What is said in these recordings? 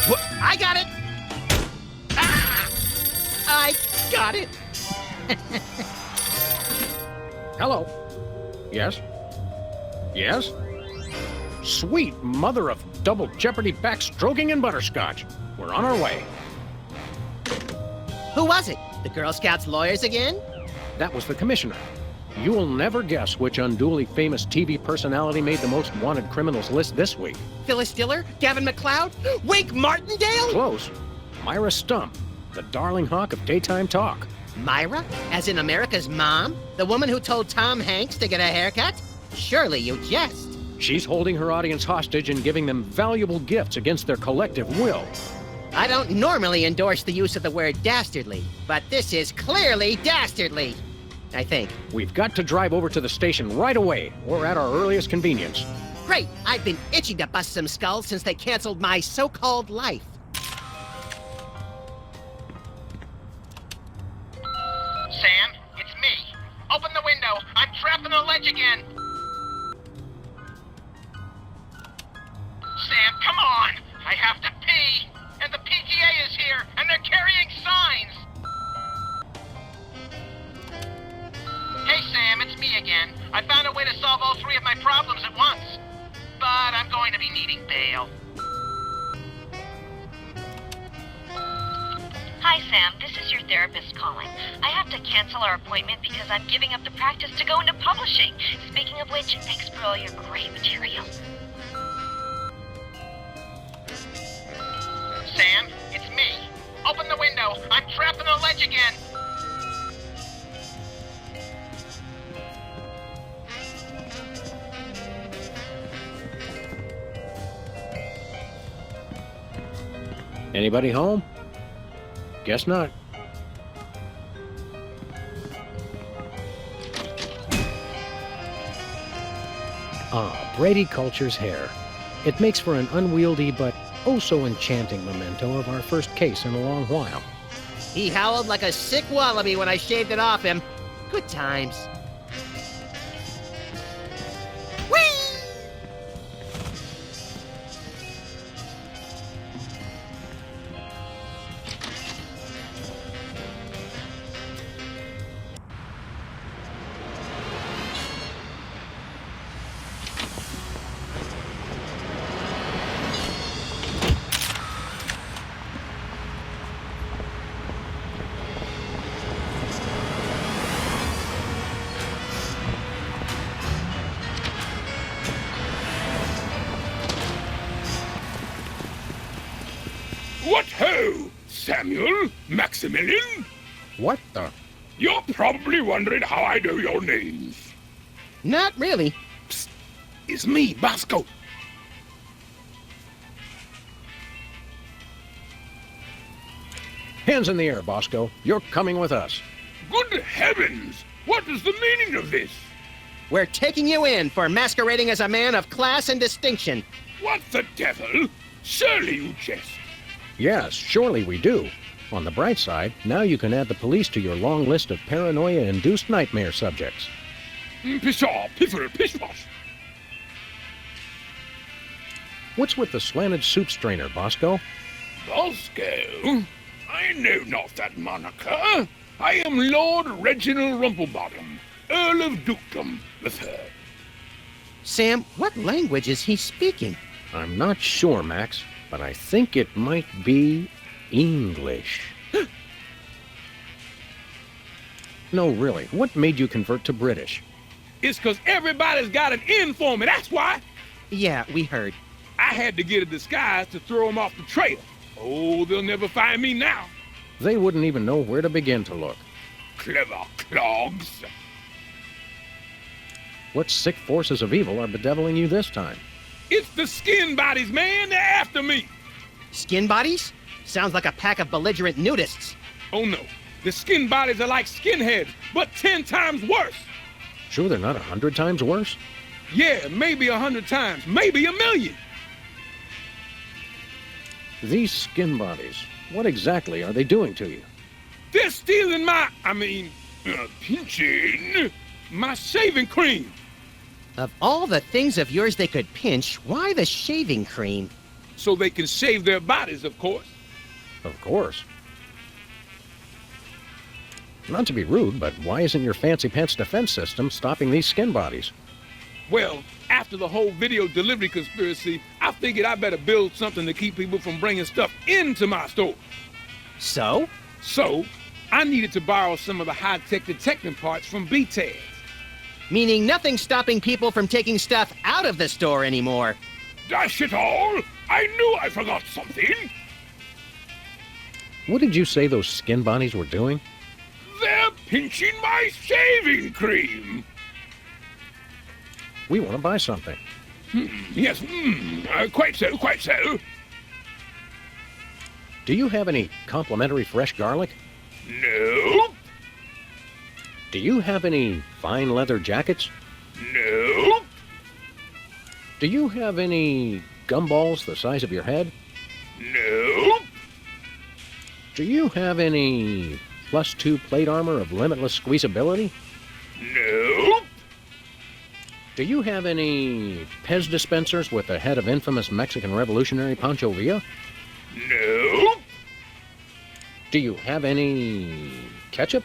I got it! Ah! I got it! Hello. Yes? Yes? Sweet mother of double jeopardy backstroking and butterscotch. We're on our way. Who was it? The Girl Scouts lawyers again? That was the commissioner. You will never guess which unduly famous TV personality made the most wanted criminals list this week. Phyllis Diller? Gavin McLeod? Wake Martindale? Close. Myra Stump, the darling hawk of daytime talk. Myra? As in America's mom? The woman who told Tom Hanks to get a haircut? Surely you jest. She's holding her audience hostage and giving them valuable gifts against their collective will. I don't normally endorse the use of the word dastardly, but this is clearly dastardly. I think. We've got to drive over to the station right away, or at our earliest convenience. Great! I've been itching to bust some skulls since they canceled my so-called life. Sam, it's me. Open the window. I'm trapped on the ledge again. Sam, come on. I have to pee. And the PTA is here, and they're carrying signs. Hey, Sam, it's me again. I found a way to solve all three of my problems at once. But I'm going to be needing bail. Hi, Sam. This is your therapist calling. I have to cancel our appointment because I'm giving up the practice to go into publishing. Speaking of which, thanks for all your great material. Sam, it's me. Open the window. I'm trapped on the ledge again. Anybody home? Guess not. Ah, Brady Culture's hair. It makes for an unwieldy but oh-so enchanting memento of our first case in a long while. He howled like a sick wallaby when I shaved it off him. Good times. Whee! What ho, Samuel Maximilian? What the? You're probably wondering how I know your names. Not really. Psst, it's me, Bosco. Hands in the air, Bosco. You're coming with us. Good heavens! What is the meaning of this? We're taking you in for masquerading as a man of class and distinction. What the devil? Surely you jest. Yes, surely we do. On the bright side, now you can add the police to your long list of paranoia-induced nightmare subjects. Pshaw, piffle, pish-posh. What's with the slanted soup strainer, Bosco? Bosco? I know not that moniker. I am Lord Reginald Rumplebottom, Earl of Dukedom, the Third. Sam, what language is he speaking? I'm not sure, Max, but I think it might be English. No, really, what made you convert to British? It's 'cause everybody's got an in for me, that's why. Yeah, we heard. I had to get a disguise to throw them off the trail. Oh, they'll never find me now. They wouldn't even know where to begin to look. Clever clogs. What sick forces of evil are bedeviling you this time? It's the skin bodies, man. They're after me. Skin bodies? Sounds like a pack of belligerent nudists. Oh, no. The skin bodies are like skinheads, but 10 times worse. Sure they're not 100 times worse? Yeah, maybe 100 times, maybe 1,000,000. These skin bodies, what exactly are they doing to you? They're stealing pinching my shaving cream. Of all the things of yours they could pinch, why the shaving cream? So they can shave their bodies, of course. Of course. Not to be rude, but why isn't your fancy pants defense system stopping these skin bodies? Well, after the whole video delivery conspiracy, I figured I better build something to keep people from bringing stuff into my store. So? So, I needed to borrow some of the high-tech detecting parts from BTEDs. Meaning nothing's stopping people from taking stuff out of the store anymore. Dash it all! I knew I forgot something! What did you say those skin bodies were doing? They're pinching my shaving cream! We want to buy something. Yes, quite so, quite so. Do you have any complimentary fresh garlic? No, Do you have any fine leather jackets? no, Do you have any gumballs the size of your head? no, Do you have any +2 plate armor of limitless squeezability? no, Do you have any Pez dispensers with the head of infamous Mexican revolutionary Pancho Villa? no, Do you have any ketchup?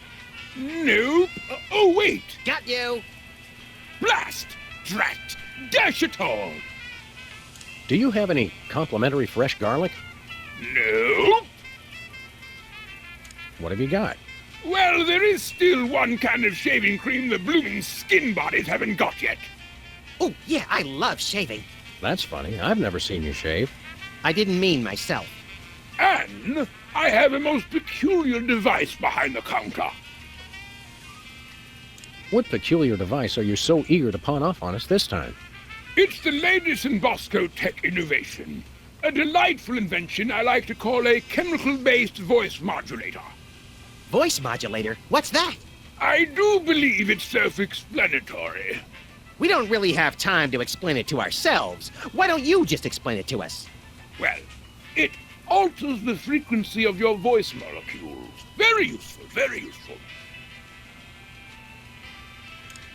nope. Oh, wait! Got you! Blast! Drat! Dash it all! Do you have any complimentary fresh garlic? No. What have you got? Well, there is still one kind of shaving cream the blooming skin bodies haven't got yet. Oh, yeah, I love shaving. That's funny. I've never seen you shave. I didn't mean myself. And I have a most peculiar device behind the counter. What peculiar device are you so eager to pawn off on us this time? It's the latest in Bosco tech innovation. A delightful invention I like to call a chemical-based voice modulator. Voice modulator? What's that? I do believe it's self-explanatory. We don't really have time to explain it to ourselves. Why don't you just explain it to us? Well, it alters the frequency of your voice molecules. Very useful, very useful.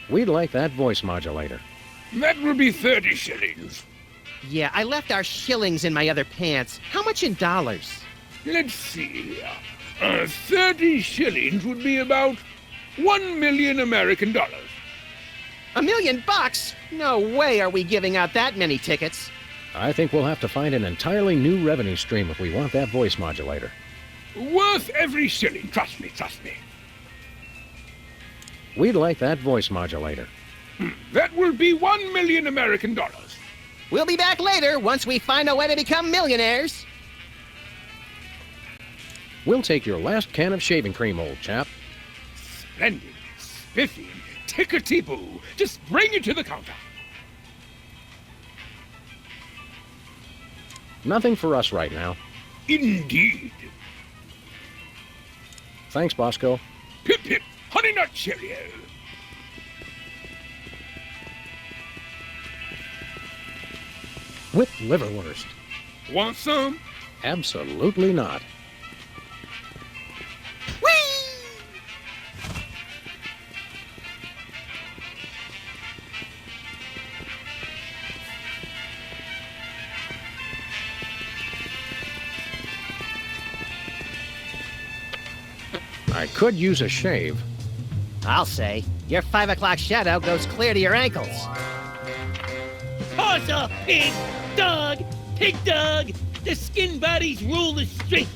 We'd like that voice modulator. That will be 30 shillings. Yeah, I left our shillings in my other pants. How much in dollars? Let's see. 30 shillings would be about 1 million American dollars. $1 million? No way are we giving out that many tickets. I think we'll have to find an entirely new revenue stream if we want that voice modulator. Worth every shilling, trust me, trust me. We'd like that voice modulator. That will be 1 million American dollars. We'll be back later once we find a way to become millionaires. We'll take your last can of shaving cream, old chap. Splendid, spiffy, tickety-boo. Just bring it to the counter. Nothing for us right now. Indeed. Thanks, Bosco. Pip pip, honey nut Cheerio. With liverwurst. Want some? Absolutely not. I could use a shave. I'll say. Your 5 o'clock shadow goes clear to your ankles. Horse off, pig! Dog! Pig dog! The skin bodies rule the streets!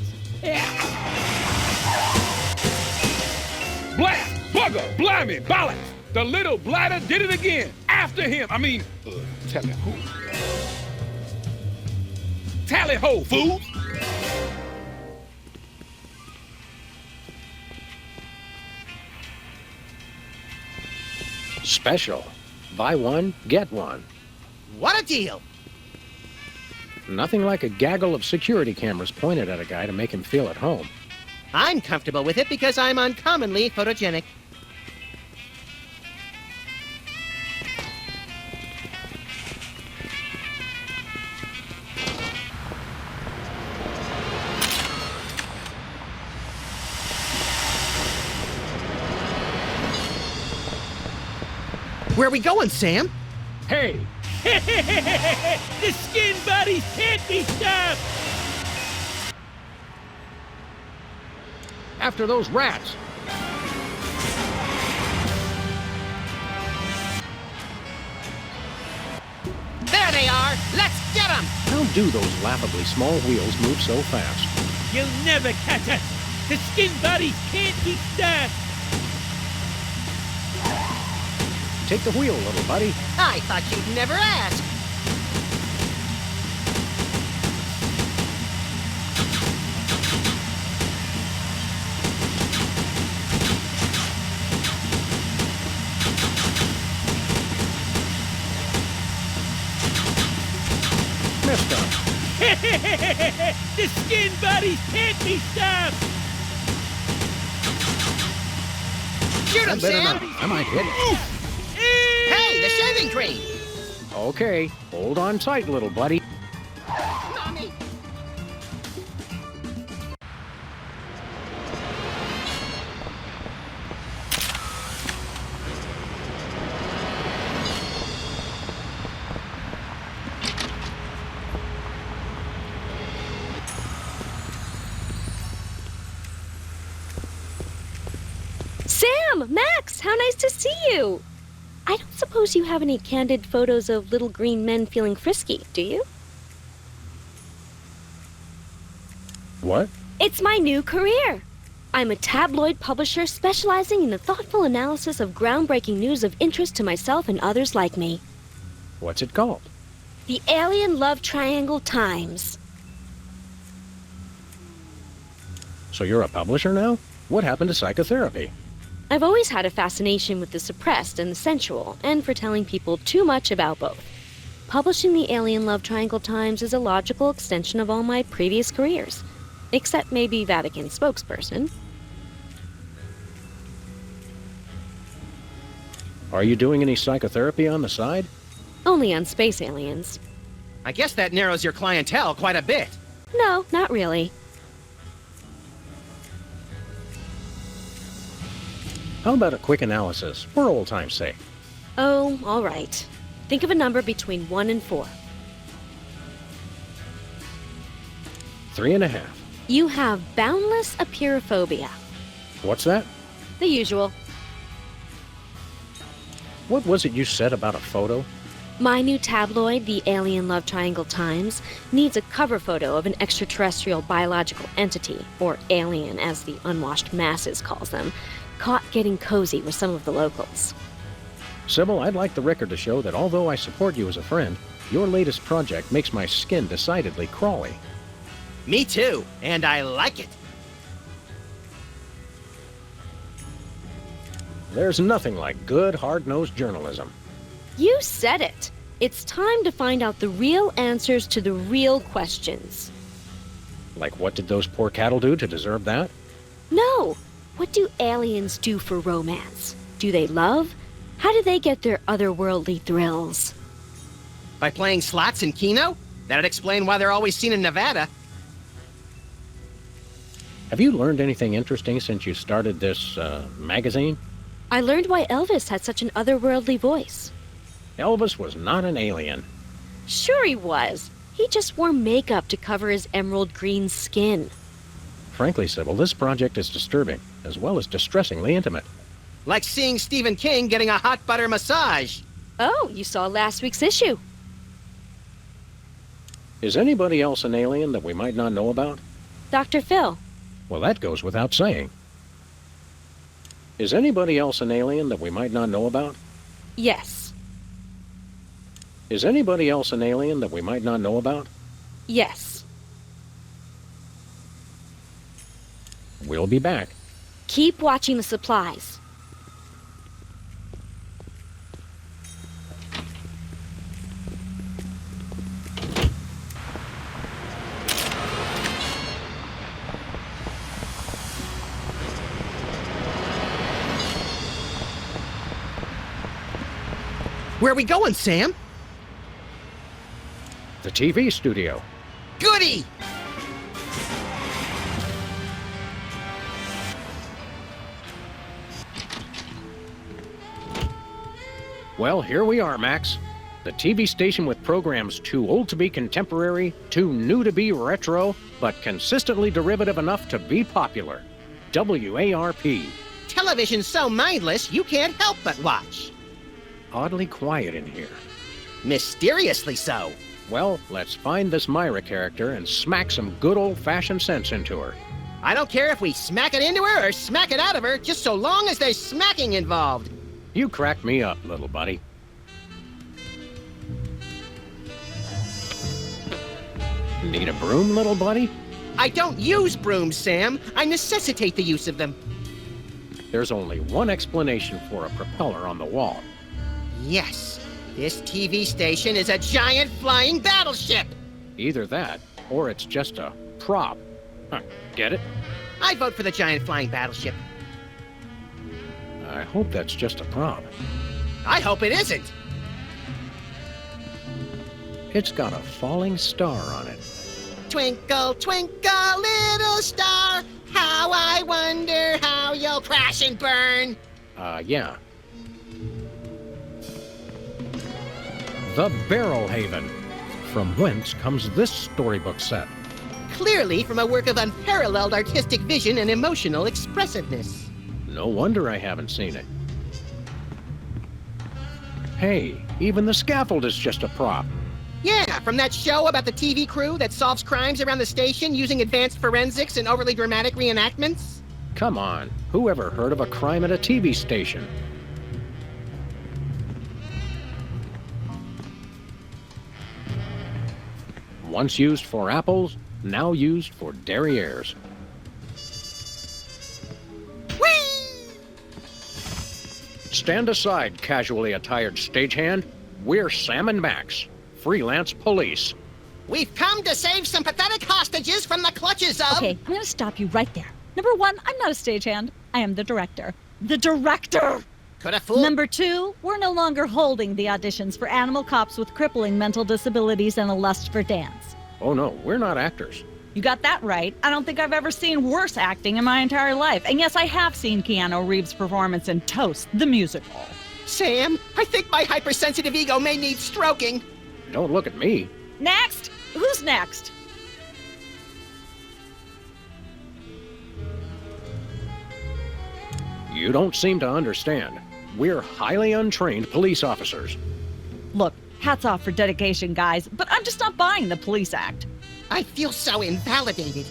Blast! Bugger! Blimey! Bollocks! The little bladder did it again! After him! Tally-ho. Tally-ho, fool! Special. Buy one, get one. What a deal! Nothing like a gaggle of security cameras pointed at a guy to make him feel at home. I'm comfortable with it because I'm uncommonly photogenic. Where are we going, Sam? Hey, The skin buddies can't be stopped! After those rats! There they are! Let's get them! How do those laughably small wheels move so fast? You'll never catch us! The skin buddies can't be stopped! Take the wheel, little buddy. I thought you'd never ask. Mister. The skin buddies can't be stopped! Shoot him, Better Sam! not. I might hit. Hey, the shaving cream! Okay, hold on tight, little buddy. Mommy! Sam! Max! How nice to see you! I don't suppose you have any candid photos of little green men feeling frisky, do you? What? It's my new career. I'm a tabloid publisher specializing in the thoughtful analysis of groundbreaking news of interest to myself and others like me. What's it called? The Alien Love Triangle Times. So you're a publisher now? What happened to psychotherapy? I've always had a fascination with the suppressed and the sensual, and for telling people too much about both. Publishing the Alien Love Triangle Times is a logical extension of all my previous careers. Except maybe Vatican spokesperson. Are you doing any psychotherapy on the side? Only on space aliens. I guess that narrows your clientele quite a bit. No, not really. How about a quick analysis, for old time's sake? Oh, all right. Think of a number between 1 and 4. 3.5. You have boundless apeirophobia. What's that? The usual. What was it you said about a photo? My new tabloid, the Alien Love Triangle Times, needs a cover photo of an extraterrestrial biological entity, or alien as the unwashed masses calls them, caught getting cozy with some of the locals. Sybil, I'd like the record to show that although I support you as a friend, your latest project makes my skin decidedly crawly. Me too, and I like it. There's nothing like good, hard-nosed journalism. You said it. It's time to find out the real answers to the real questions. Like, what did those poor cattle do to deserve that? No. What do aliens do for romance? Do they love? How do they get their otherworldly thrills? By playing slots in Keno? That'd explain why they're always seen in Nevada. Have you learned anything interesting since you started this, magazine? I learned why Elvis had such an otherworldly voice. Elvis was not an alien. Sure he was. He just wore makeup to cover his emerald green skin. Frankly, Sybil, this project is disturbing, as well as distressingly intimate. Like seeing Stephen King getting a hot butter massage. Oh, you saw last week's issue. Is anybody else an alien that we might not know about? Dr. Phil. Well, that goes without saying. Is anybody else an alien that we might not know about? Yes. Is anybody else an alien that we might not know about? Yes. We'll be back. Keep watching the supplies. Where are we going, Sam? The TV studio. Goody! Well, here we are, Max. The TV station with programs too old to be contemporary, too new to be retro, but consistently derivative enough to be popular. WARP. Television's so mindless, you can't help but watch. Oddly quiet in here. Mysteriously so. Well, let's find this Myra character and smack some good old-fashioned sense into her. I don't care if we smack it into her or smack it out of her, just so long as there's smacking involved. You crack me up, little buddy. Need a broom, little buddy? I don't use brooms, Sam. I necessitate the use of them. There's only one explanation for a propeller on the wall. Yes, this TV station is a giant flying battleship. Either that, or it's just a prop. Huh, get it? I vote for the giant flying battleship. I hope that's just a prop. I hope it isn't. It's got a falling star on it. Twinkle, twinkle, little star, how I wonder how you'll crash and burn. Yeah. The Barrel Haven. From whence comes this storybook set? Clearly from a work of unparalleled artistic vision and emotional expressiveness. No wonder I haven't seen it. Hey, even the scaffold is just a prop. Yeah, from that show about the TV crew that solves crimes around the station using advanced forensics and overly dramatic reenactments. Come on, who ever heard of a crime at a TV station? Once used for apples, now used for derrieres. Whee! Stand aside, casually attired stagehand. We're Sam and Max, freelance police. We've come to save some pathetic hostages from the clutches of... Okay, I'm gonna stop you right there. Number one, I'm not a stagehand. I am the director. The director! Could have fooled... Number two, we're no longer holding the auditions for animal cops with crippling mental disabilities and a lust for dance. Oh no, we're not actors. You got that right. I don't think I've ever seen worse acting in my entire life. And yes, I have seen Keanu Reeves' performance in Toast, the musical. Sam, I think my hypersensitive ego may need stroking. Don't look at me. Next! Who's next? You don't seem to understand. We're highly untrained police officers. Look, hats off for dedication, guys, but I'm just not buying the police act. I feel so invalidated.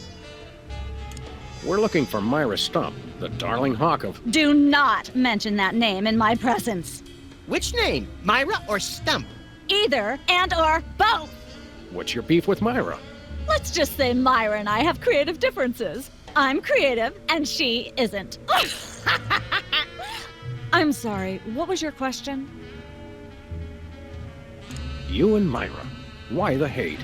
We're looking for Myra Stump, the darling hawk of... Do not mention that name in my presence. Which name, Myra or Stump? Either and or both. What's your beef with Myra? Let's just say Myra and I have creative differences. I'm creative and she isn't. I'm sorry, what was your question? You and Myra. Why the hate?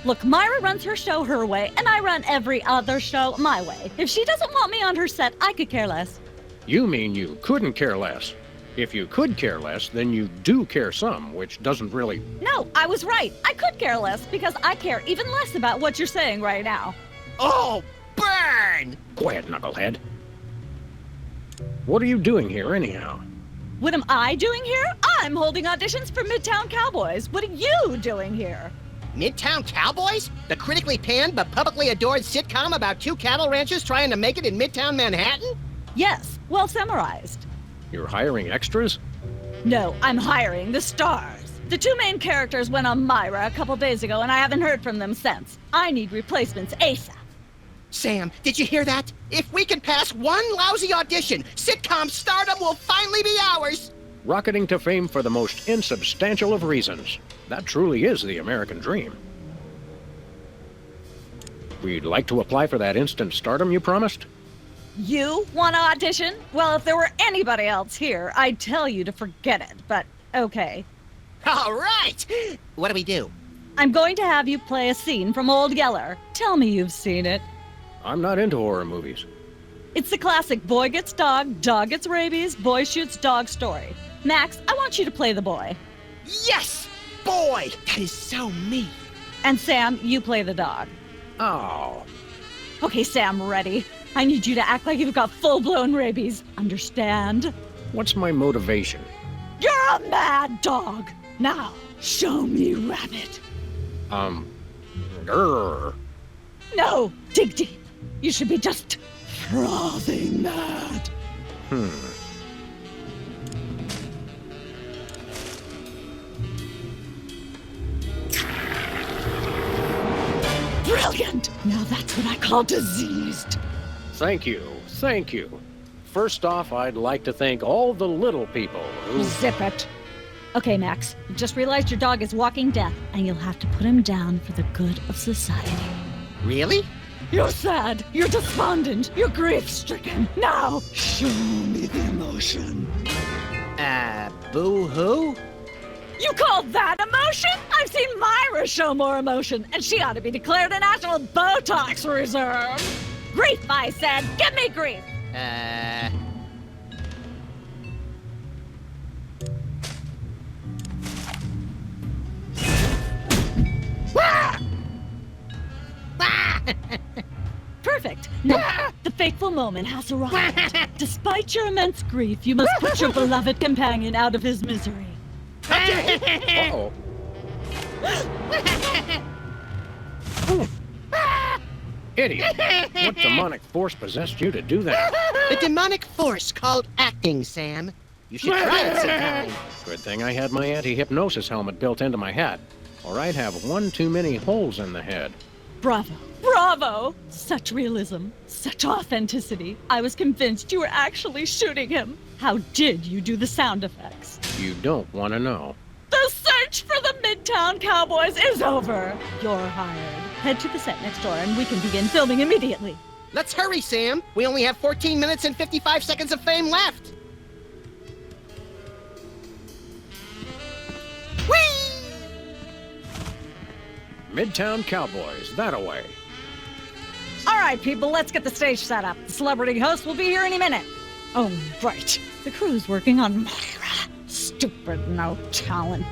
Look, Myra runs her show her way, and I run every other show my way. If she doesn't want me on her set, I could care less. You mean you couldn't care less. If you could care less, then you do care some, which doesn't really... No, I was right. I could care less because I care even less about what you're saying right now. Oh, burn! Quiet, knucklehead. What are you doing here, anyhow? What am I doing here? I'm holding auditions for Midtown Cowboys. What are you doing here? Midtown Cowboys? The critically panned but publicly adored sitcom about two cattle ranchers trying to make it in Midtown Manhattan? Yes, well summarized. You're hiring extras? No, I'm hiring the stars. The two main characters went on Myra a couple days ago, and I haven't heard from them since. I need replacements ASAP. Sam, did you hear that? If we can pass one lousy audition, sitcom stardom will finally be ours! Rocketing to fame for the most insubstantial of reasons. That truly is the American dream. We'd like to apply for that instant stardom you promised? You want to audition? Well, if there were anybody else here, I'd tell you to forget it, but okay. All right! What do we do? I'm going to have you play a scene from Old Yeller. Tell me you've seen it. I'm not into horror movies. It's the classic boy gets dog, dog gets rabies, boy shoots dog story. Max, I want you to play the boy. Yes! Boy, that is so me. And Sam, you play the dog. Oh. Okay, Sam, ready? I need you to act like you've got full-blown rabies. Understand? What's my motivation? You're a mad dog. Now, show me Rabbit. Grr. No, dig deep. You should be just frothing mad. Brilliant! Now that's what I call diseased. Thank you. Thank you. First off, I'd like to thank all the little people who... Zip it. Okay, Max, you just realized your dog is walking death, and you'll have to put him down for the good of society. Really? You're sad, you're despondent, you're grief-stricken. Now, show me the emotion. Boo-hoo? You call that emotion? I've seen Myra show more emotion, and she ought to be declared a national Botox reserve. Grief, I said. Give me grief. Perfect. Now, the fateful moment has arrived. Despite your immense grief, you must put your beloved companion out of his misery. Uh-oh. Idiot. What demonic force possessed you to do that? The demonic force called acting, Sam. You should try it sometime. Good thing I had my anti-hypnosis helmet built into my head, or I'd have one too many holes in the head. Bravo. Bravo! Such realism, such authenticity. I was convinced you were actually shooting him. How did you do the sound effects? You don't want to know. The search for the Midtown Cowboys is over. You're hired. Head to the set next door and we can begin filming immediately. Let's hurry, Sam. We only have 14 minutes and 55 seconds of fame left. Whee! Midtown Cowboys, that-a-way. All right, people, let's get the stage set up. The celebrity host will be here any minute. Oh, right. The crew's working on Myra. Stupid, no talent